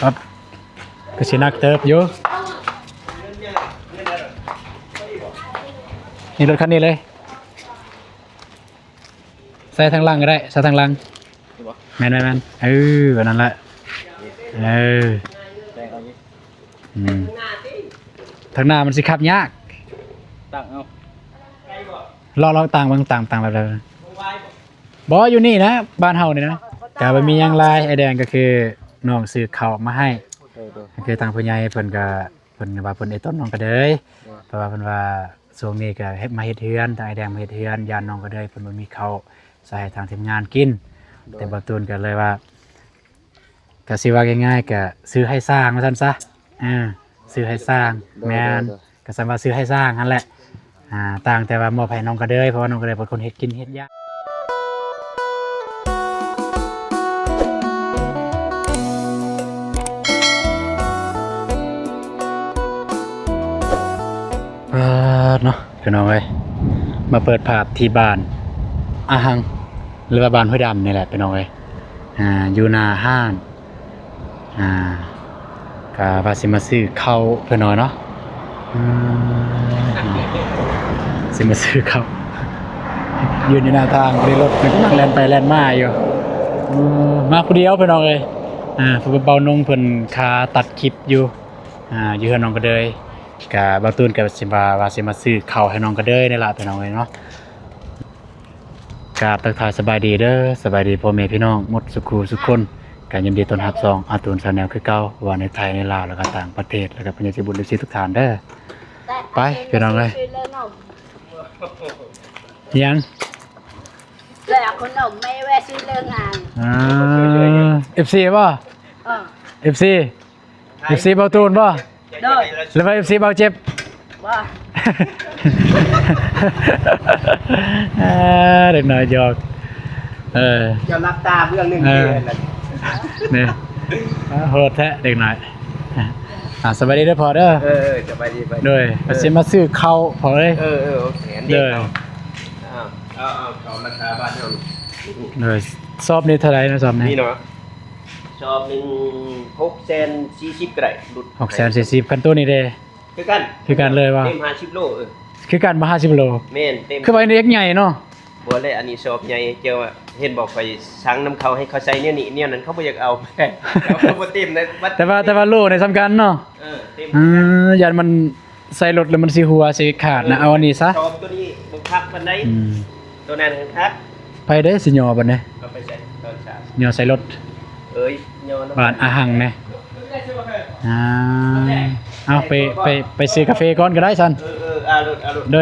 ครับก็สินักเติบอยู่นี่รถคันนี้เลยใส่ทางล่างก็ได้ใส่ทางล่างแม่นแบบนั้นแหละทางหน้ามันสิขับยากต่างเอาลองต่างบางต่างแบบบ่อยู่นี่นะบ้านเฮานี่นะกะบ่มีหยังลายไอ้แดงก็คือน้องซื้อข้าวมาให้ก็คือทางผู้ใหญ่เพิ่นว่าเพิ่นไอ้ต้นน้องก็เด้ยเพราะว่าเพิ่นว่าช่วงนี้ก็เฮ็ดมาเฮ็ดเฮือนทางไอ้แดงมาเฮ็ดเฮือนยานน้องก็เด้ยเพิ่นบ่มีข้าวใส่ทางทีมงานกินแต่บ่ตูนก็เลยว่าก็สิว่าง่ายๆก็ซื้อให้สร้างว่าซั่นซะซื้อให้สร้างแม่นก็สามารถซื้อให้สร้างนั่นแหละต่างแต่ว่ามอบให้น้องก็เด้ยเพราะว่าน้องก็เด้ยเป็นคนเฮ็ดกินเฮ็ดยากเนาะพี่น้องเอ้ยมาเปิดภาพที่บ้านอาหังหรือว่าบ้านห้วยดำนี่แหละพี่น้องเอ้ยอยู่หน้าห้างก็ว่าสิมาซื้อข้าวเพิ่นน้อยเนาะสิมาซื้อข้าวยืนอยู่หน้าทางมีรถกำลังแล่นไปแล่นมาอยู่มาผู้เดียวพี่น้องเอ้ยเพิ่นเบานงเพิ่นคาตัดคลิปอยู่อยู่กับน้องก็เลยก็บ่ตูนก็สิว่าสิมาซื้อข้าวให้น้องก็เด้ยนี่ล่ะพี่น้องเอ้ยเนาะกราบทักทายสบายดีเด้อสบายดีพ่อแม่พี่น้องหมดสุขุทุกคนก็ยินดีต้อนรับซองอาตูนชาแนลคือเก่าว่าในไทยในลาวแล้วก็ต่างประเทศแล้วก็เป็นญาติบุญฤาษีทุกท่านเด้อไปพี่น้องเอ้ยยังแล้วขนมไม่แวะซื้อเรื่องงานFC ป่ะFC เบาตูนป่ะแล้วไป FC เบาเจ็บว่าเด็กน้อยหยอกจะรับตาเรื่องนึงนี่โหดแท้เด็กน้อยสบายดีเด้อพอเด้อสบายดีไปด้วยสิมาซื้อข้าวพอเลยโอเคอันนี้เอาราคาบ้านเฮาเลยสอบนี้เท่าไหร่นะสอบนี้นี่เนาะสอบนึง640ก็ได้640คันตัวนี้เด้คือกันเลยว่าเต็ม50โลคือกันมา50โลแม่นเต็มคือว่าเล็กใหญ่เนาะบ่เลยอันนี้สอบใหญ่เจ้าเห็นบอกไปสั่งน้ำเขาให้เขาใส่เนี่ยนี่เนี่ยนั้นเขาบ่อยากเอาเขาบ่เต็มนะแต่ว่าโลในสำคัญเนาะเต็มยันมันใส่รถแล้วมันสิหัวสิขาดนะเอาอันนี้ซะสอบตัวนี้บ่พักปานใดตัวนั้นพักไปเด้สิย่อบัดนี้ก็ไปใส่ตอนเช้าย่อใส่รถย่อบ้านอาหังแน่เอาไปซื้อกาแฟก่อนก็ได้ซั่นเอาเด้อ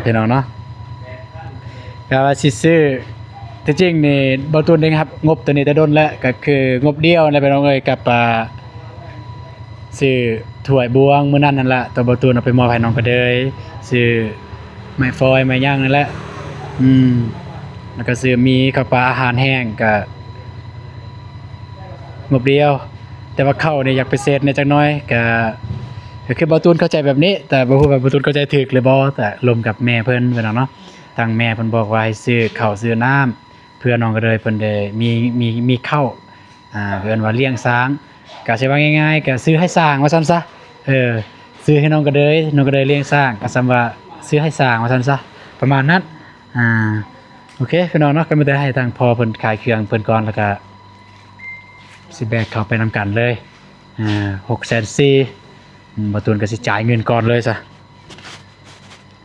พี่น้องเนาะก็ว่าสิซื้อที่จริงนี่บ่ตูนเองครับงบตัวนี้แต่โดนแล้วก็คืองบเดียวแล้วพี่น้องเอ้ยกับซื้อถ้วยบวงมื้อนั้นนั่นแหละตัวบ่ตูนเอาไปมอบให้น้องก็เลยซื้อไม้ฟอยไม้ย่างนั่นแหละแล้วก็ซื้อมีข้าวปลาอาหารแห้งก็งบเดียวแต่ว่าข้าวนี่อยากไปเซตในจักหน่อยก็คือบ่ตูนเข้าใจแบบนี้แต่บ่ฮู้ว่าบ่ตูนเข้าใจถูกหรือบ่แต่รวมกับแม่เพิ่นพี่น้องเนาะทางแม่เพิ่นบอกว่าให้ซื้อข้าวซื้อน้ำเพื่อน้องก็เลยเพิ่นได้มีข้าวเพิ่นว่าเลี้ยงช้างก็สิว่าง่ายๆก็ซื้อให้สร้างว่าซั่นซะซื้อให้น้องก็เลยเลี้ยงช้างก็ซ้ำว่าซื้อให้สร้างว่าซั่นซะประมาณนั้นโอเคพี่น้องเนาะก็มีแต่ให้ทางพ่อเพิ่นขายเครื่องเพิ่นก่อนแล้วก็สิแบกเข้าไปนำกันเลย640,000บ่ตูนก็สิจ่ายเงินก่อนเลยซะ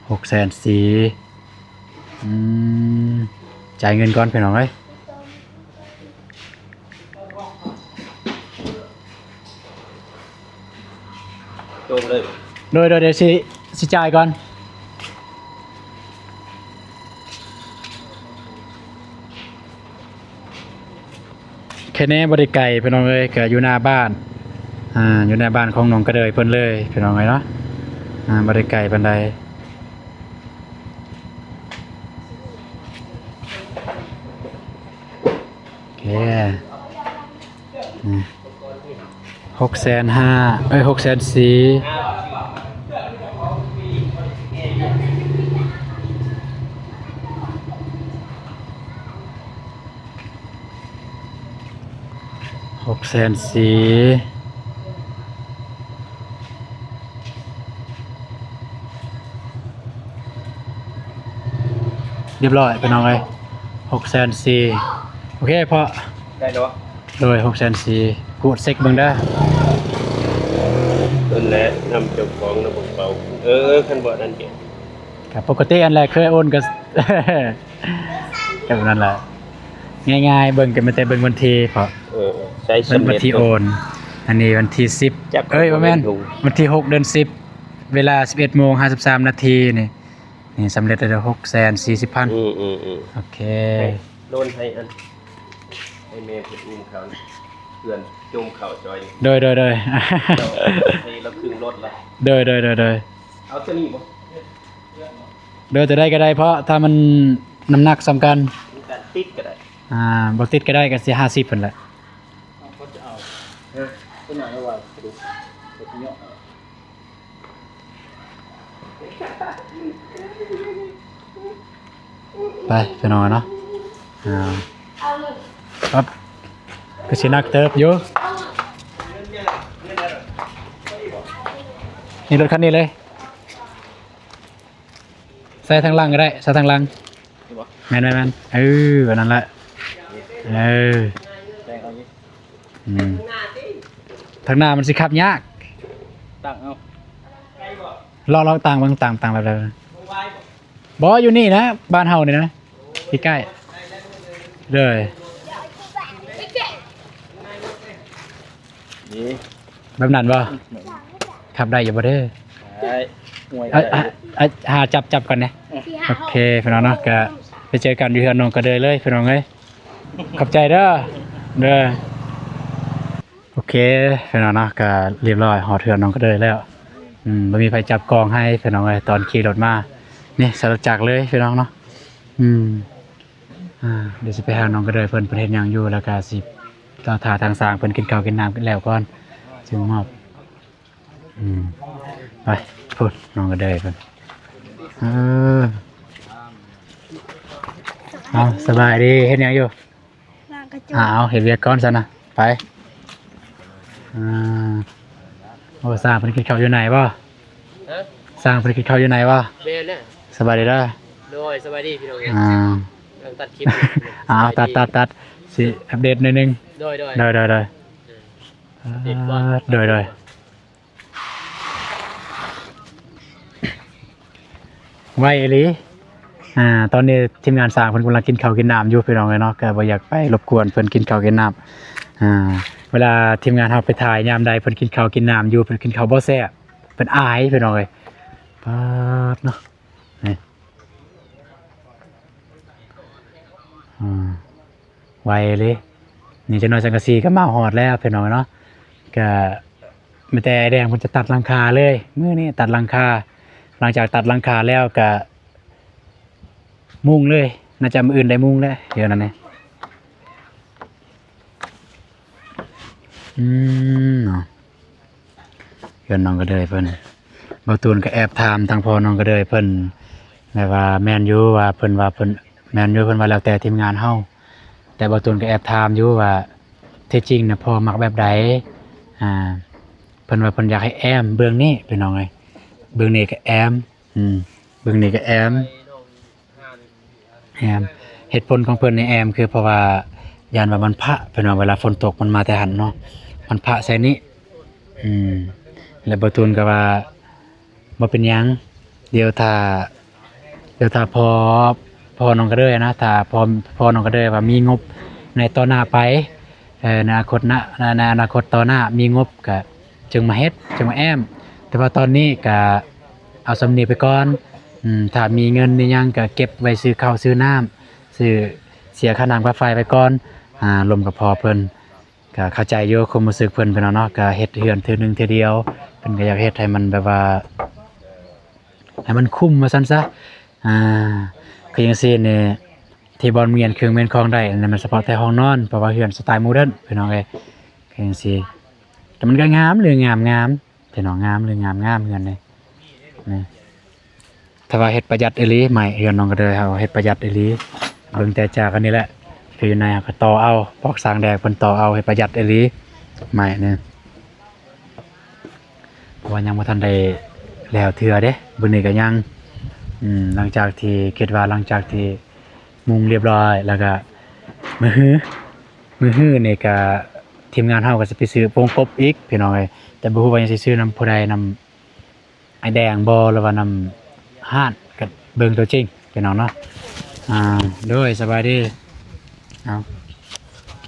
640,000จ่ายเงินก่อนพี่น้องเอ้ยโดนเลยโดยเดี๋ยวสิจ่ายก่อนแค่นี้บ่ได้ไกลพี่น้องเอ้ยก็อยู่หน้าบ้านอยู่ในบ้านของน้องกระเดยเพิ่นเลยพี่น้องเอ้ยเนาะบ่ได้ไกลปานใดโอเค650,000 640,000 600,000เรียบร้อยพี่น้องเอ้ย600,000โอเคพอ ได้เนาะ โดย600,000กูดเซ็กเบิ่งเด้อ นั่นแหละนำเจ้าของนำเบาคันบ่นั่นเอง ครับปกติอันแรกเคยโอนก็ ก็แบบนั้นแหละง่ายๆเบิ่งกันมาแต่เบิ่งวันที่พอ ใช้ เบิ่งวันที่โอน อันนี้วันที่10เอ้ยบ่แม่นวันที่6เดือน10เวลา 11:53 นาทีนี่สำเร็จแล้ว640,000โอเค โดนให้อันให้แม่เพิ่นอุ้มเขาเพื่อนจุ่มเขาจอย โดย ให้เราครึ่งรถละ โดย เอาตัวนี้บ่ โดยจะได้ก็ได้เพราะถ้ามันน้ำหนักสำคัญ มีการติดก็ได้ บ่ติดก็ได้ก็สิ50เพิ่นแหละไปพี่น้องเนาะครับก็สินักเติบอยู่นี่รถคันนี้เลยใส่ทางหลังก็ได้ใส่ทางหลังแม่นแบบนั้นแหละทางหน้ามันสิขับยาก ตั้งเอา ลองต่างบางต่างแบบบ่อยู่นี่นะบ้านเฮานี่นะที่ใกล้เลย นี่ แบบนั้นบ่ขับได้อยู่บ่เด้อ ได้ห่วย หาจับก่อนนะโอเคพี่น้องเนาะก็ไปเจอกันอยู่เฮือนน้องก็เด้เลยพี่น้องเอ้ยขอบใจเด้อโอเคพี่น้องเนาะก็เรียบร้อยหอดเฮือนน้องก็เด้แล้วบ่มีไผจับกองให้พี่น้องเอ้ยตอนขี่รถมานี่สารจักรเลยพี่น้องเนาะเดี๋ยวสิไปหาน้องก็เด้เพิ่นเฮ็ดหยังอยู่แล้วก็สิต่อท่าทางสร้างเพิ่นกินข้าวกินน้ำกันแล้วก่อนจึงมอบไปพูดน้องก็เด้เพิ่นเอาสบายดีเฮ็ดหยังอยู่เอาเฮ็ดเวียกก่อนซะนะไปโอ้สร้างเพิ่นกินข้าวอยู่ไหนบ่สร้างเพิ่นกินข้าวอยู่ไหนบ่ แม่น่ะ สบายดีเด้อ โดยสบายดีพี่น้องเอ้ยกำลังตัดคลิป ตัดสิอัปเดตหน่อยนึง โดย โดยไว้อีหลีตอนนี้ทีมงานสร้างเพิ่นกำลังกินข้าวกินน้ำอยู่พี่น้องเนาะก็บ่อยากไปรบกวนเพิ่นกินข้าวกินน้ำเวลาทีมงานเฮาไปถ่ายยามใดเพิ่นกินข้าวกินน้ำอยู่เพิ่นกินข้าวบ่แซ่บเพิ่นอายพี่น้องเอ้ยปาดเนาะนี่ไว้เลยนี่จะน้อยสังกะสีก็มาฮอดแล้วพี่น้องเนาะก็มีแต่ไอ้แดงเพิ่นจะตัดหลังคาเลยมื้อนี้ตัดหลังคาหลังจากตัดหลังคาแล้วก็มุงเลยน่าจะมื้ออื่นได้มุงแล้วเดี๋ยวนั้นนี่เนาะเพิ่นน้องก็เด้เพิ่นบ่ตูนก็แอบถามทางพ่อน้องก็เด้เพิ่นแม่ว่าแม่นอยู่ว่าเพิ่นแม่นอยู่เพิ่นว่าแล้วแต่ทีมงานเฮาแต่บ่ตูนก็แอบถามอยู่ว่าแท้จริงน่ะพ่อมักแบบใดเพิ่นว่าเพิ่นอยากให้แอมเบื้องนี้พี่น้องเอ้ยเบื้องนี้ก็แอมเบื้องนี้ก็แอมเหตุผลของเพิ่นในแอมคือเพราะว่ายานว่ามันพระเพิ่นว่าเวลาฝนตกมันมาแต่หันเนาะมันพระใส่นี้แล้วบ่ตูนก็ว่าบ่เป็นหยังเดี๋ยวถ้าพอน้องก็เด้อนะถ้าพอน้องก็เด้อว่ามีงบในต่อหน้าไปในอนาคตต่อหน้ามีงบก็จึงมาเฮ็ดจึงมาแอมแต่ว่าตอนนี้ก็เอาสำเนียงไปก่อนถ้ามีเงินนี่ยังก็เก็บไว้ซื้อข้าวซื้อน้ำซื้อเสียค่าน้ำค่าไฟไปก่อนรวมกับพอเพิ่นก็เข้าใจอยู่ความรู้สึกเพิ่นเนาะก็เฮ็ดเฮือนเทื่อนึงเทื่อเดียวเพิ่นก็อยากเฮ็ดให้มันแบบว่าให้มันคุ้มว่าซั่นซะคือจังซี่นี่ที่บอลเมียนเครื่องเมียนของได้นั่นมันเฉพาะแต่ห้องนอนเพราะว่าเฮือนสไตล์โมเดิร์นพี่น้องเอ้ยคือจังซี่แต่มันก็งามเลยงามพี่น้องงามเลยงามเฮือนนี่นะถ้าว่าเฮ็ดประหยัดอีหลีใหม่เฮือนน้องก็เด้อเฮาเฮ็ดประหยัดอีหลีเบิ่งแต่จากอันนี้แหละ คืออยู่ในก็ต่อเอาปอกสางแดกเพิ่นต่อเอาให้ประหยัดอีหลีใหม่เนี่ยเพราะว่ายังบ่ทันได้แล้วเทื่อเด้มื้อนี้ก็ยังหลังจากที่คิดว่าหลังจากที่มุงเรียบร้อยแล้วก็มื้อฮื้อนี่ก็ทีมงานเฮาก็สิไปซื้อโป่งกบอีกพี่น้องเอ้ยแต่บ่ฮู้ว่ายังสิซื้อนำผู้ใดนำไอ้แดงบ่หรือว่านำห้านก็เบิ่งตัวจริงพี่น้องเนาะโดยสบายดีเอา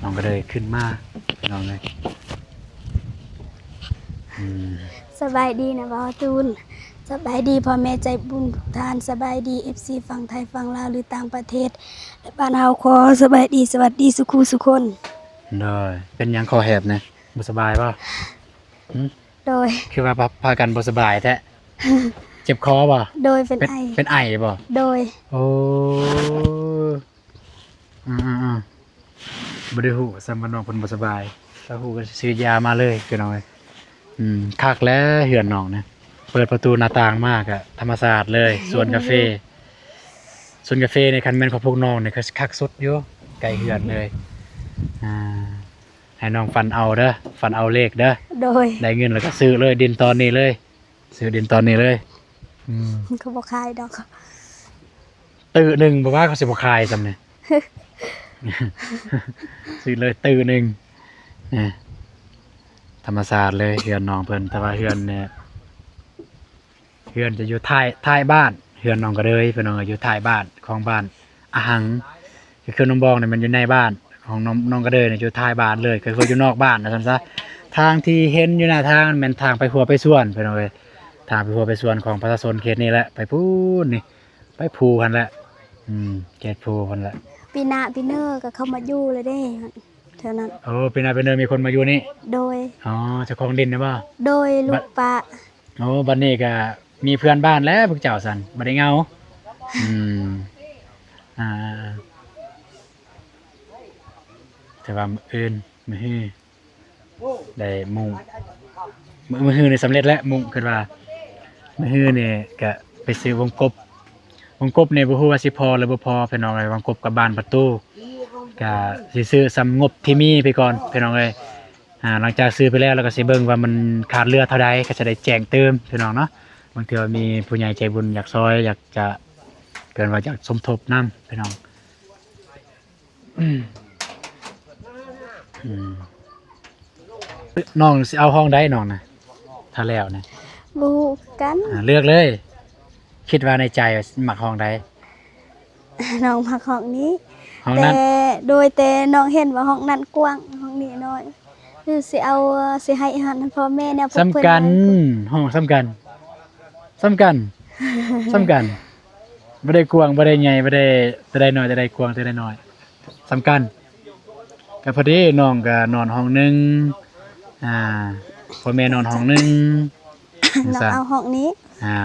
น้องก็เลยขึ้นมาพี่น้องเลยสบายดีนะบ่าวตูนสบายดีพ่อแม่ใจบุญทุกท่านสบายดี FC ฝั่งไทยฝั่งลาวหรือต่างประเทศและบ้านเฮาขอสบายดีสวัสดีสุขุสุคน โดยเป็นหยังคอแหบนะบ่สบายป่ะ โดย คือว่าพากันบ่สบายแท้ เจ็บคอป่ะ โดยเป็นไอ เป็นไอป่ะ โดย โอ้บ่ได้ฮู้ซ้ำว่าน้องเพิ่นบ่สบายถ้าฮู้ก็ซื้อยามาเลยพี่น้องเอ้ยคักแล้วเหือนน้องนะเปิดประตูหน้าต่างมากอะธรรมศาสตร์เลยสวนกาแฟในคันแม่นของพวกน้องเนี่ยคือคักสุดอยู่ไกลเหือนเลยให้น้องฟันเอาเด้อฟันเอาเลขเด้อ โดย ได้เงินแล้วก็ซื้อเลยดินตอนนี้เลยซื้อดินตอนนี้เลยเขาบ่คายดอก ตื่นหนึ่งบอกว่าเขาสิบ่คายจำเนี่ย ซื้อเลยตื่นหนึ่งเนี่ยธรรมศาสตร์เลยเฮือนน้องเพิ่นแต่ว่าเฮือนเนี่ยเฮือนจะอยู่ท้ายบ้านเฮือนน้องก็เลยเพิ่นน้องก็อยู่ท้ายบ้านของบ้านอาหังคือน้องบองเนี่ยมันอยู่ในบ้านของน้องก็เลยเนี่ยอยู่ท้ายบ้านเลยคืออยู่นอกบ้านนะซั่นซะทางที่เห็นอยู่หน้าทางมันเป็นทางไปหัวไปสวนเพิ่นน้องเอ้ยทางไปหัวไปสวนของประชาชนเขตนี้แหละไปพูนนี่ไปภูกันแหละเขตภูกันแหละปีหน้าปีเนอร์ก็เข้ามาอยู่เลยเด้เท่านั้นโอ้ปีหน้าปีเนอมีคนมาอยู่นี่โดยอ๋อเจ้าของดินนะบ่โดยลูกปะโอ้บัดนี้ก็มีเพื่อนบ้านแล้วพวกเจ้าสั่นบ่ได้เหงาแต่ว่ามื้ออื่นมื้อฮื้อได้มุงมื้อฮื้อนี่สำเร็จแล้วมุงคิดว่ามื้อฮื้อนี่ก็ไปซื้อวงกบนี่บ่ฮู้ว่าสิพอหรือบ่พอพี่น้องเอ้ยวงกบกับบ้านประตูก็สิซื้อสำงบที่มีไปก่อนพี่น้องเอ้ยหลังจากซื้อไปแล้วก็สิเบิ่งว่ามันขาดเหลือเท่าใดก็จะได้แจ้งเติมพี่น้องเนาะบางเทื่อมีผู้ใหญ่ใจบุญอยากซอยอยากจะเกินว่าอยากสมทบนำพี่น้องน้องสิเอาห้องใดน้องนะถ้าแล้วนะบ่ฮู้กันเลือกเลยคิดว่าในใจมักห้องใดน้องมักห้องนี้ห้องนั้นโดยแต่น้องเห็นว่าห้องนั้นกว้างห้องนี้น้อยคือสิเอาสิให้อาหารพ่อแม่แนวเพิ่นสำคัญห้องสำคัญบ่ได้กว้างบ่ได้ใหญ่บ่ได้น้อยแต่ได้กว้างแต่ได้น้อยสำคัญก็พอดีน้องก็นอนห้องนึงพ่อแม่นอนห้องนึงน้องเอาห้องนี้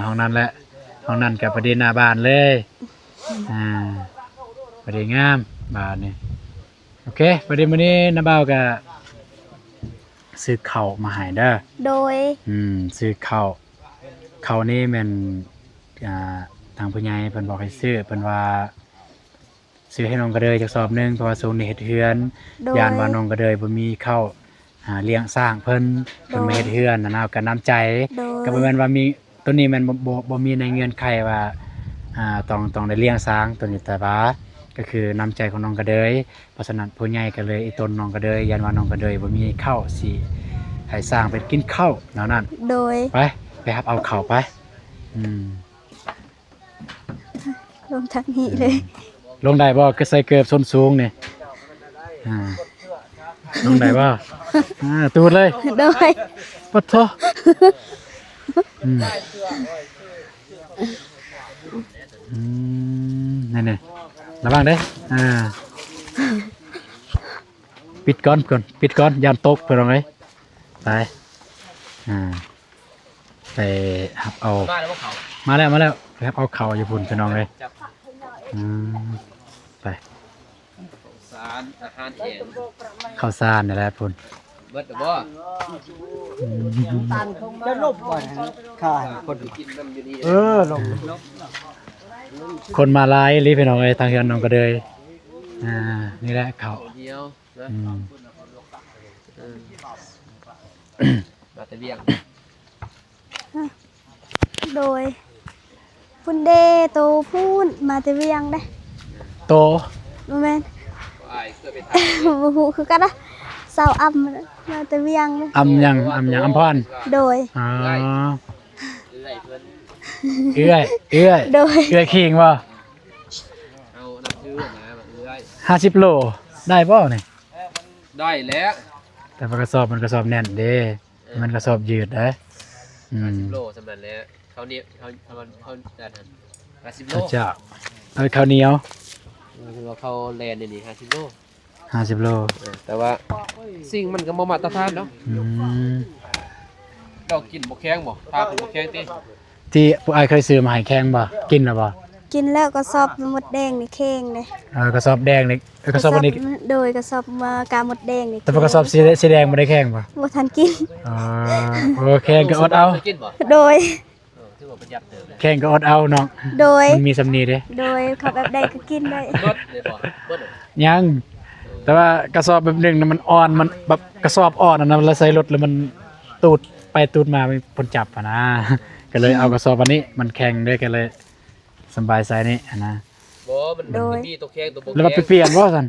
ห้องนั้นแหละห้องนั้นก็พอดีหน้าบ้านเลยพอดีงามบ้านนี่โอเคพอดีมื้อนี้น้าบ่าวก็ซื้อข้าวมาให้เด้อโดยซื้อข้าวนี่แม่นทางผู้ใหญ่เพิ่นบอกให้ซื้อเพิ่นว่าซื้อให้น้องกระเดยจักสอบนึงเพราะว่าทรงนี่เฮ็ดเฮือนย่านว่าน้องกระเดยบ่มีข้าวเลี้ยงสร้างเพิ่นมาเฮ็ดเฮือนนะก็น้ำใจก็บ่แม่นว่ามีตัวนี้แม่นบ่มีในเงื่อนไขว่าต้องได้เลี้ยงสร้างตัวนี้แต่ว่าก็คือน้ำใจของน้องกระเดยเพราะฉะนั้นผู้ใหญ่ก็เลยอีตนน้องกระเดยย่านว่าน้องกระเดยบ่มีข้าวสิให้สร้างไปกินข้าวแนวนั้นโดยไปรับเอาข้าวไปลงทางนี้เลยลงได้บ่ก็ใส่เกือบส้นสูงนี่ลงได้บ่ตูดเลยโดยปะโถนี่ระวังเด้ปิดก่อนยามตกไปลงเลยไปไปหับเอามาแล้วไปหับเอาเข่าอยู่พุ่นไปน้องเลยไปข้าวสารนี่แหละพุ่นเบิดบ่จะลบก่อนค่ะคนกินน้ำอยู่นี่ลงคนมาลายรีบไปน้องเลยทางเฮือนน้องก็เลย นี่แหละเขา เดียวนะ อืม มาแต่เวียง โดยพุ่นเดโตพูนมาแต่เวียงได้ โต บ่แม่น อ้ายเคยไปท บ่ฮู้คือกันนะสาวอ้ำมาแต่เวียงเด้ อำยังอำพร โดย อ๋อ ำเรื่อยเพิ่น เอื้อย โดย ขิงบ่ เอานับชื่อนะแบบเรื่อย 50โลได้บ่นี่ ได้แล้ว แต่ว่ากระสอบมันกระสอบแน่นเด้มันกระสอบยืดเด้โลสำนันแล้วเขาเนี่ยเขาจัดหัน50โล ข้าวเจ้าเอาข้าวเหนียว คือว่าเขาแลนด์นี่50โล 50โล แต่ว่าสิ่งมันก็บ่มาตรฐานเนาะ อืม เจ้ากินบ่แข็งบ่ถ้าเป็นบ่แข็งติ ที่ผู้อายเคยซื้อมาให้แข่งบ่กินแล้วบ่ กินแล้วก็สอบหมดแดงนี่เข่งเลย กระสอบแดงนี่กระสอบอันนี้ โดยกระสอบมากาหมดแดงนี่ แต่ว่ากระสอบสีแดงบ่ได้แข่งบ่ บ่ทันกิน อ๋อโอเคก็อดเอา กินบ่ โดย ถือว่าประหยัดเติมเลย แข่งก็อดเอาน้อง โดย มันมีสำนีเด้ โดยเขาแบบใดก็กินได้ เบิดเลยบ่เบิด ยัง แต่ว่ากระสอบแบบหนึงน่ะมันอ่อนมันแบบกระสอบอ่อนอันนั้นแล้วใส่รถแล้วมันตูดไปตูดมามีคนจับอ่ะนะ ก็เลยเอากระสอบอันนี้มันแข็งด้วยก็เลยสบายใจนี่อะนะ บ่มัน โดย มีตัวแข็งตัวบ่ แล้วมา แข็ง เปลี่ยนบ่ซั่น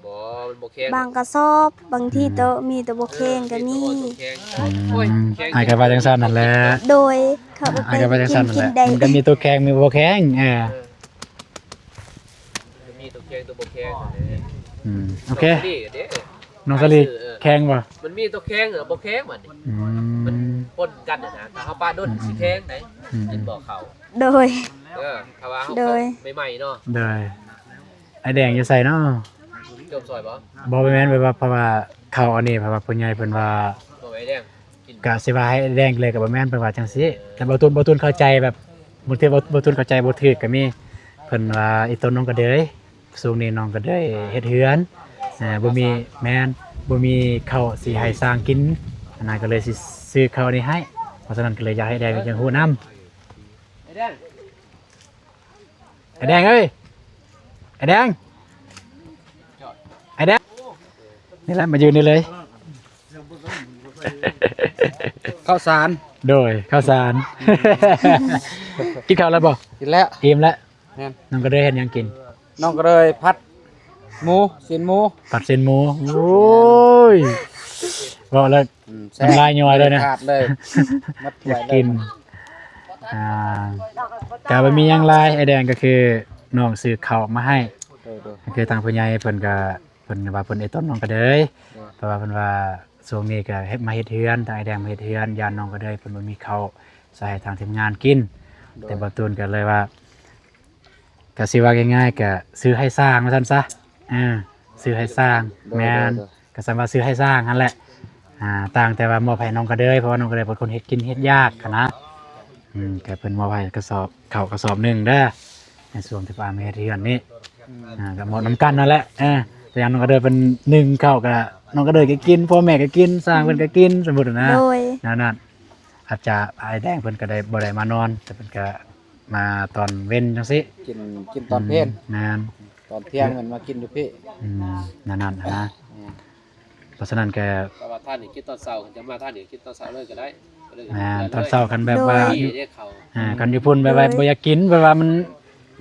บ่มันบ่แข็ง บางกระสอบบางที่โตะมีแตัวบ่เข่งก็มี ตัวแข็งโอ้ยแข็ง อายก็ว่าจังซั่นนั่นแหละ โดยเขาแบบ อาย ใด ก็ว่า ก็ จัง กิ ซั่น น นั่น กิ แห น ละ ได้ มันก็มีตัวแข็งมีบ่แข็งมีตัวแข็งตัวบ่แข็ง โอเค นี่เด้ น้องสลีแข็งบ่ มันมีตัวแข็งบ่แข็งมันนี่ อื มัน ม ปนกันน่ะนะถ้าเฮาป้าดนสิแข็งไหนกินบ่เข้า โดย ถ้าว่าเฮา โดย ใหม่ๆเนาะ เด้อไอ้แดงอยู่ใส่เนาะ จมซอยบ่ บ่แม่นว่าเพราะว่าเขาอันนี้เพราะว่าผู้ใหญ่เพิ่นว่า บ่ไว้แดงกิน กะสิว่าให้แดงเลยก็บ่แม่นเพิ่นว่าจังซี่แต่บ่ตุนเข้าใจแบบบางทีบ่ตุนเข้าใจบ่ถูกก็มีเพิ่นว่าอีต้นน้องก็เด้ยสูงนี้น้องก็เด้ยเฮ็ดเฮือนบ่มีแม่นบ่มีข้าวสิให้สร้างกินอันนั้นก็เลยสิซื้อข้าวนี้ให้เพราะฉะนั้นก็เลยอยากให้แดงจังฮู้นำ ไอ้แดง ไอ้แดงเอ้ยไอ้แดงไอ้แดงนี่แหละมายืนนี่เลย ข้าวสาร โดยข้าวสาร กินข้าวแล้วบ่ กินแล้ว อิ่มแล้ว แม่น น้องก็ได้เห็นยังกิน น้องก็เลยพัดหมูสินหมู ผัดเส้นหมูโอ้ยบอกแล้ว แซ่บ น้ำลายย้อยเลยนะ ขาดเลยมัด อยาก ไว้เลย กินกะบ่มีหยังหลายไอ้แดงก็คือน้องซื้อข้าวมาให้ โดย ก็คือทางผู้ใหญ่เพิ่นก็เพิ่นว่าเพิ่นไอ้ต้นน้องก็เด้ยเพราะว่าเพิ่นว่าช่วงนี้ก็เฮ็ดมาเฮ็ดเฮือนทางไอ้แดงมาเฮ็ดเฮือนยานน้องก็เด้ยเพิ่นบ่มีข้าวใส่ให้ทางทีมงานกิน แต่บ่ตูนก็เลยว่าก็สิว่าง่ายๆก็ซื้อให้สร้างว่าซั่นซะซื้อให้สร้างแม่นก็สามารถซื้อให้สร้างนั่นแหละต่างแต่ว่ามอบให้น้องก็เด้ยเพราะว่าน้องก็เด้ยเป็นคนเฮ็ดกินเฮ็ดยากหั้นนะก็เพิ่นมอบให้กระสอบข้าวกระสอบหนึงเด้อในส่วนที่ว่ามาเฮ็ดเฮือนนี่ก็หมดน้ำกันนั่นแหละแต่อย่างน้องก็เด้ยเป็น1ข้าวก็น้องก็เด้ยก็กินพ่อแม่ก็กินสร้างเพิ่นก็กินสมมุตินะ โดย นั่นอาจจะไอ้แดงเพิ่นก็ได้บ่ได้มานอน แต่เพิ่นก็มาตอนเว้นจังซี่ กินตอนเพลน นั่น ตอนเที่ยงมันมากินอยู่พี่ นั่นนะเพราะฉะนั้นก็ แต่ว่าท่านนี่กินตอนเช้าจะมาท่านนี่กินตอนเช้าเลยก็ได้ ตอนเช้าคันแบบว่า นี่ได้เข้า คันอยู่พุ่นแบบว่าบ่อยากกินแบบว่ามัน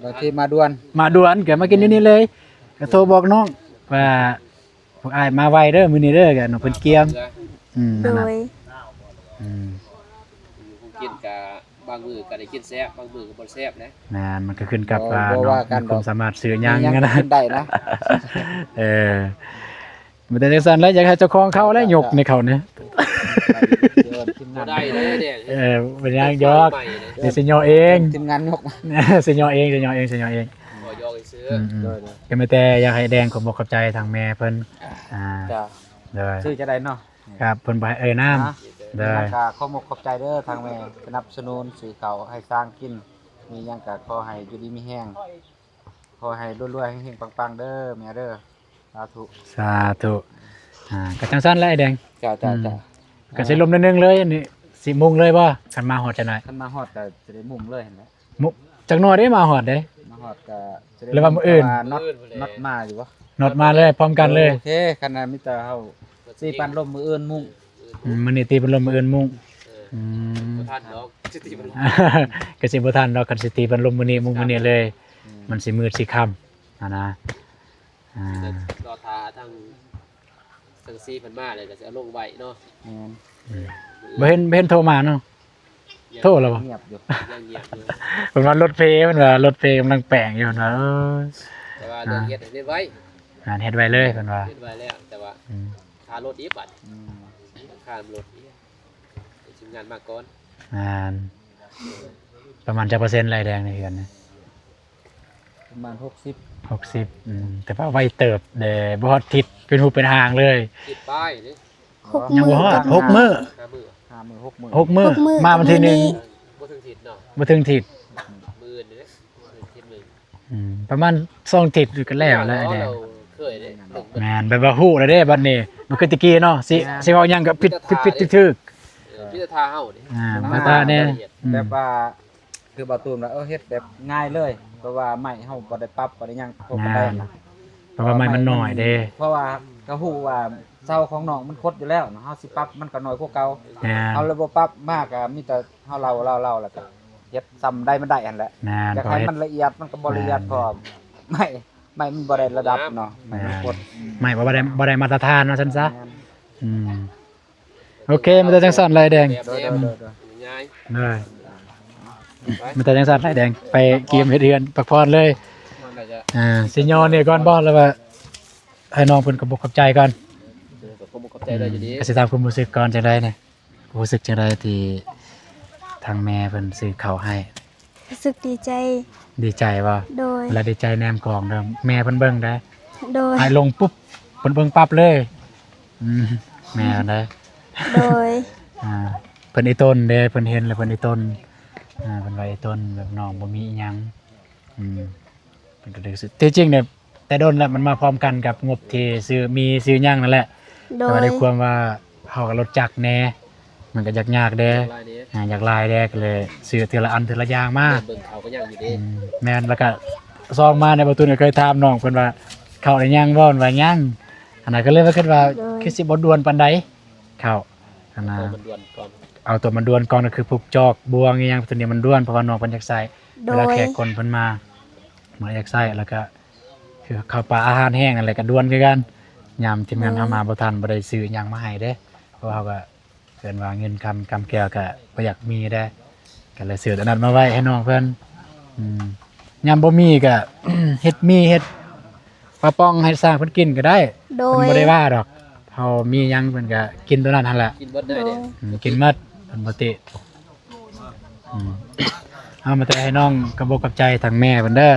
บางทีมาด่วน มาด่วนก็มากินอยู่นี่เลยก็โทรบอกน้องว่าพวกอ้ายมาไวเด้อมื้อนี้เด้อก็น้องเพิ่นเกียม โด นั่นน่ะ ย ผมกินกับบางมื้อก็ได้กินแซ่บบางมื้อก็บ่แซ่บนะ มันก็ขึ้นกับว่าน้องมีความสามารถซื้อหยังนะ กินได้นะ มันแต่จังซั่นแล้วอยากให้เจ้าของเขาแล้วยกในเขาเนี่ย เดี๋ยวทีม บ่ งาน ได้เลยเนี่ย เป็นยังยอกเดี๋ยวสิยอเอง ทีมงานยกมา สิยอเอง บ่ยอกให้ซื้อ โดย ก็ไม่แต่อยากให้แดงขอบขอบใจทางแม่เพิ่น จ้า เลย ชื่อจะได้เนาะ ครับเพิ่นบ่ให้เอ่ยน้ำ นะ เลย ก็ขอมกขอบใจเด้อทางแม่สนับสนุนสื่อเขาให้สร้างกิน มีหยังก็ขอให้อยู่ดีมีแห้งขอให้รวยๆเฮงๆปังๆเด้อแม่เด้อสาธุ สาธุก็จังซั่นแหละไอ้แดง จ้า ก็สิลมนิดนึงเลยอันนี้10:00นเลยบ่คันมาฮอดจังได๋ คันมาฮอดก็จะได้มุ่งเลยเห็นไหม มุจักหน่อยได้มาฮอดเด้ มาฮอดก็จะได้ หรือว่ามื้ออื่น น็อตมาอยู่บ่ นอดมาเลยพร้อมกันเลย โอเคขนาดมีแต่เฮาสิปันลมมื้ออื่นมุ่ง มื้อนี้ตีเป็นลมมื้ออื่นมุ่งอืม บ่ทันเนาะสิติมัน ก็สิบ่ทันดอกคันสิตีเป็นลมมื้อนี้มุ่งมื้อนี้เลย มันสิมืดสิค่ำนะอ่าร อทาทางซีเพิ่นมาเลยก็สิเอาลงไว้เนาะ แม่น บ่เห็นโทรมาเนาะโทรแล้วบ่ เงียบอยู่ ยังเงียบอยู่ เพิ่นว่ารถเพเพิ่นว่ารถเพกำลังแปลงอยู่เพิ่นว่าแต่ว่าเรื่องเฮ็ดให้เฮ็ดไว้ งานเฮ็ดไว้เลยเพิ่นว่า เฮ็ดไว้แล้วแต่ว่า อืม ค่ารถอีกบัด อืม ค่ารถอีกทีมงานมาก่อน งานประมาณจักเปอร์เซ็นต์รายแดงในเดือนนะ ประมาณ60 60แต่ว่าไวเติบเด้บ่ฮอดทิศเป็นหูเป็นหางเลย ติดป้ายนี่ 6 ยัง มื้ บ่ อ ฮอด กับ 6มื้อ 5 มื้อ 6 มื้อ 6มื้อ 6มื้อ มาวันที่หนึ่ง บ่ถึงทิศเนาะ บ่ถึงทิศ มื้อนี่เด้ถึงทิศหนึง ประมาณ2ทิศก็แล้วแหละแดง เราเคยได้ถึง แม่นแบบว่าฮู้แล้วเด้บัดนี้มันคือตะกี้เนาะสิเว้าหยังก็ผิดถึก พิจารณาเฮานี่ มาตาแน่ แบบว่าคือบ่ตูมแล้วเฮ็ดแบบง่ายเลยเพราะว่าไม้เฮาบ่ได้ปรับบ่ได้หยังพวกมันได้นะ เพราะว่าไม้มันน้อยเด้ เพราะว่าก็ฮู้ว่าเสาของน้องมันคดอยู่แล้วเนาะเฮาสิปรับมันก็น้อยกว่าเก่า แม่น เอาระบบปรับมากก็มีแต่เฮาเล่าแล้วก็เฮ็ดซ้ำได้มันได้อันแหละ แม่น อยาก พอ ให้ เฮ็ด มันละเอียดมันก็บ่ละเอียดพอไม่มันบ่ได้ระดับเนาะไม่มันคด ไม่บ่ได้มาตรฐานเนาะซั่นซะโอเคมันจะจังสั่นลายแดง โดย ง่าย เลยมันจะจังสั่นลายแดงไปเกมเฮ็ดเฮือนพักผ่อนเลย มันก็จะ สิยอเนี่ยก่อนบ่แล้วว่าให้น้องเพิ่นกระบกกับใจก่อน ก็คงบ่เข้าใจได้อยู่ดี ก็สิถามความรู้สึกก่อนจังได๋เนี่ยรู้สึกจังไดที่ทางแม่เพิ่นซื้อข้าวให้ รู้สึกดีใจ ดีใจบ่ โดย เวลาดีใจแนมกล่องเด้อแม่เพิ่นเบิ่งได้ โดย ให้ลงปุ๊บเพิ่นเบิ่งปั๊บเลยแม่ได้ โดย เพิ่นไอ้ต้นเด้เพิ่นเห็นแล้วเพิ่นไอ้ต้นเพิ่นว่าไอ้ต้นแบบน้องบ่มีอีหยังเพิ่นก็เลยรู้สึกที่จริงเนี่ยแต่โดนแล้วมันมาพร้อมกันกับงบที่ซื้อซื้อหยังนั่นแหละ โด แต่ว่าย ได้ความว่าเฮาก็รถจักรแน่มันก็ยากๆเด้ ลายนี้ อยากลายแด้ก็เลยซื้อทีละอันทีละอย่างมา เบิ่งเขาก็ยังอยู่ดี แม่นแล้วก็ซองมาในประตูเนี่ยเคยถามน้องเพิ่นว่าเข้าได้ยังบ่ว่ายังอันนั้นก็เลยว่าคิดว่าคือสิบ่ด่วนปานใดเข้าอันน่ะ มันด่วนก่อน เอาตัวมันด่วนก่อนก็คือผูกจอกบวงอีหยังตัวนี้มันด่วนเพราะว่าน้องเพิ่นอยากใส่ โด เวย ลาแขกคนเพิ่นมาอยากใส่แล้วก็คือข้าวปลาอาหารแห้งอะไรก็ด่วนคือกันยามทีมงานเฮามาบ่ทันบ่ได้ซื้อหยังมาให้เด้เพราะว่าเฮาก็เพิ่นว่าเงินกำแก้วก็บ่อยากมีเด้ก็เลยซื้ออันนั้นมาไว้ให้น้องเพิ่นยามบ่มีก็ เฮ็ดปลาป้องให้สร้างเพิ่นกินก็ได้ โด เพิ่ ย นบ่ได้ว่าดอกเฮามีหยังเพิ่นก็กินตัวนั้นหั่นแหละ กินเบิดได้เด้ กินหมดเพิ่นบ่ติเอามาแต่ให้น้องกระบอกกับใจทางแม่เพิ่นเด้อ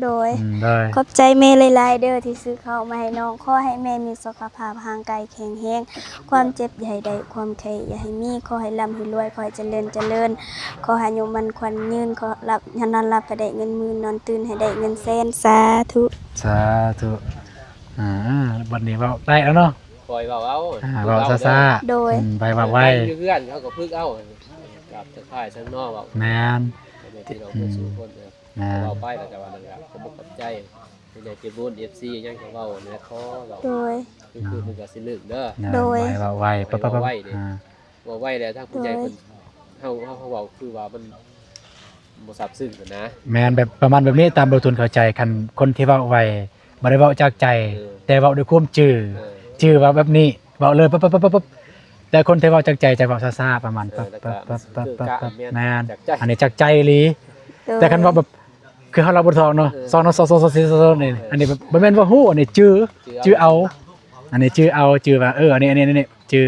โดย ได้ ขอบใจแม่หลายๆเด้อที่ซื้อข้าวมาให้น้องขอให้แม่มีสุขภาพร่างกายแข็งแรงความเจ็บอย่าให้ได้ความไข้อย่าให้มีขอให้ร่ำให้รวยขอให้เจริญขอให้อายุมันขวัญยืนขอรับนอนหลับให้ได้เงินหมื่นนอนตื่นให้ได้เงินแสนสาธุ สาธุบัดนี้เว้าได้แล้วเนาะ ปล่อยเว้าเอา เว้าซ่า โดย ไปว่าไว้ เพื่อนเขาก็พึกเอากับตะไคร้ทั้งนอกเว้า แม่น ที่เราบ่สู้คนนะครับ แม่น เราไปแล้วแต่ว่านั่นแหละผมบ่เข้าใจในในเก็บบุญ FC ยังเขาเว้าเนี่ยขอเรา โดย คือมันก็สิลึกเด้อ โดย เว้าไว้ปั๊บ เว้าไว้ดิ เว้าไว้แล้วทางผู้ใหญ่เพิ่นเฮาเว้าคือว่ามันบ่ซับซึ้งกันนะ แม่นแบบประมาณแบบนี้ตามบททุนเข้าใจคันคนที่เว้าไว้บ่ได้เว้าจากใจ แต่เว้าด้วยความจื้อว่าแบบนี้เว้าเลยปั๊บแต่คนที่เว้าจากใจจะเว้าซ่าๆประมาณปั๊บแม่นอันนี้จากใจอีหลี โดย แต่คันว่าแบบคือเฮาเราบ่ทองเนาะซองเนาะซองนี่อันนี้แบบบ่แม่นว่าฮู้อันนี้จื้อเอา อันนี้จื้อเอาจื้อว่าอันนี้จื้อ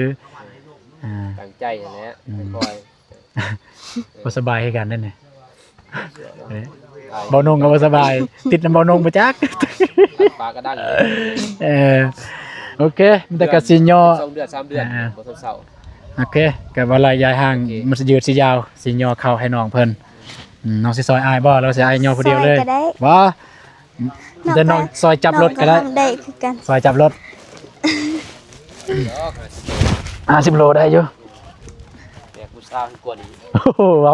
ตั้งใจนั่นแหละคอย บ่สบายให้กันนั่นน่ะบ่นงก็บ่สบาย ติดน้ำบ่นงบ่จัก ปลากระดัง โอเคมันแต่ก็สิย่อ 2เดือน3เดือนบ่ทันเศร้า โอเคก็บ่ลายยายห่างมันสิยืดสิยาวสิย่อเข้าให้น้องเพิ่นน้องสิซอยอ้ายบ่แล้วสิอ้ายย่อผู้เดียวเลย ซอยก็ได้ บ่แต่น้องซอยจับรถก็ได้ น้องทำได้คือกัน ซอยจับรถ 50 โลได้อยู่ แต่ผู้สาวกว่านี้ โอ้โหเว้า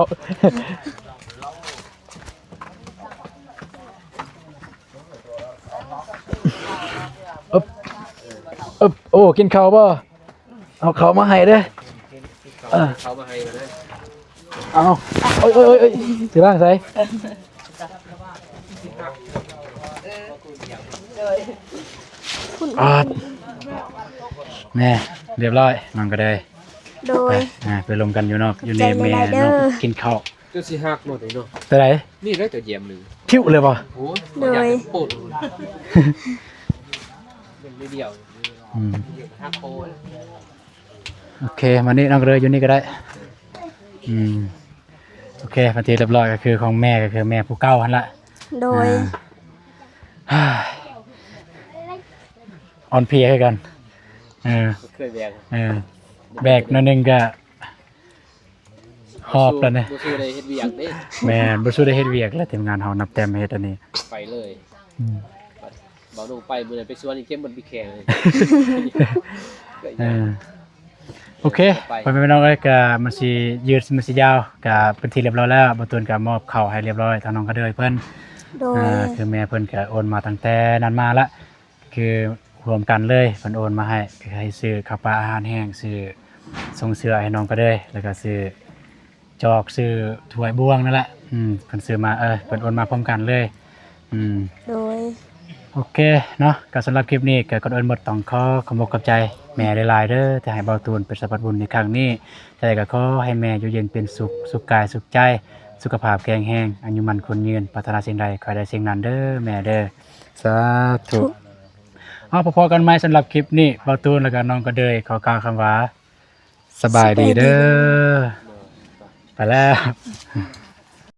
โอ้กินข้าวบ่เอาข้าวมาให้เด้อ เขามาให้มาเลย เอาโอ้ยสิบ้างไสแม่เรียบร้อยมันก็ได้ โด ไป ย ไปลมกันอยู่นอกอยู่ใน ใจ แม่ หลายๆเด้ น อ อกกินข้าว ก็สิหักหมดเลยเนาะ ตัวไหน นี่ได้แต่เยี่ยมหนึ่ง คิ้วเลยบ่ โอ้ย โดย ปวดเป็นเดียว อืม หักโอ้ย โอเคมานี่น้องเลยอยู่นี่ก็ได้โอเคพันทีเรียบร้อยก็คือของแม่ก็คือแม่ผู้เก่าหั่นละ โดย อ่าอ่อนเพลียให้กันเคยแบก แบกหนั่นนึงก็หอบแล้วเนี่ย บ่สู้ได้เฮ็ดเวียกเด้ แม่นบ่สู้ได้เฮ็ดเวียกแล้วทีมงานเฮานับแต้มเฮ็ดอันนี้ ไปเลยบ่ลงไปมื้อนั้นไปสวนอีกเก็บบนพี่แขงเลย โอเคไปน้องเอ้ยก็มันสิยืดมันสิยาวก็เป็นที่เรียบร้อยแล้วบ่ตูนก็มอบข้าวให้เรียบร้อยทางน้องก็เด้ยเพิ่น โดย คือแม่เพิ่นก็โอนมาตั้งแต่นั้นมาละคือรวมกันเลยเพิ่นโอนมาให้คือให้ซื้อข้าวปลาอาหารแห้งซื้อส่งเสื้อให้น้องก็เด้ยแล้วก็ซื้อจอกซื้อถ้วยบ่วงนั่นแหละเพิ่นซื้อมาเพิ่นโอนมาพร้อมกันเลยโดย โอเคเนาะก็สำหรับคลิปนี้ก็ก่อนอื่นหมดต้องขอบคุณกับใจแม่หลายๆเด้อที่ให้เบาตูนเป็นสะพานบุญในครั้งนี้แต่ก็ขอให้แม่อยู่เย็นเป็นสุขกายสุขใจสุขภาพแข็งแรงอายุมั่นคนยืนปรารถนาสิ่งใดขอให้ได้สิ่งนั้นเด้อแม่เด้อสาธุเอาพอๆกันไหมสำหรับคลิปนี้เบาตูนแล้วก็น้องก็เดยขอกล่าวคำว่าสบายดีเด้อไปแล้ว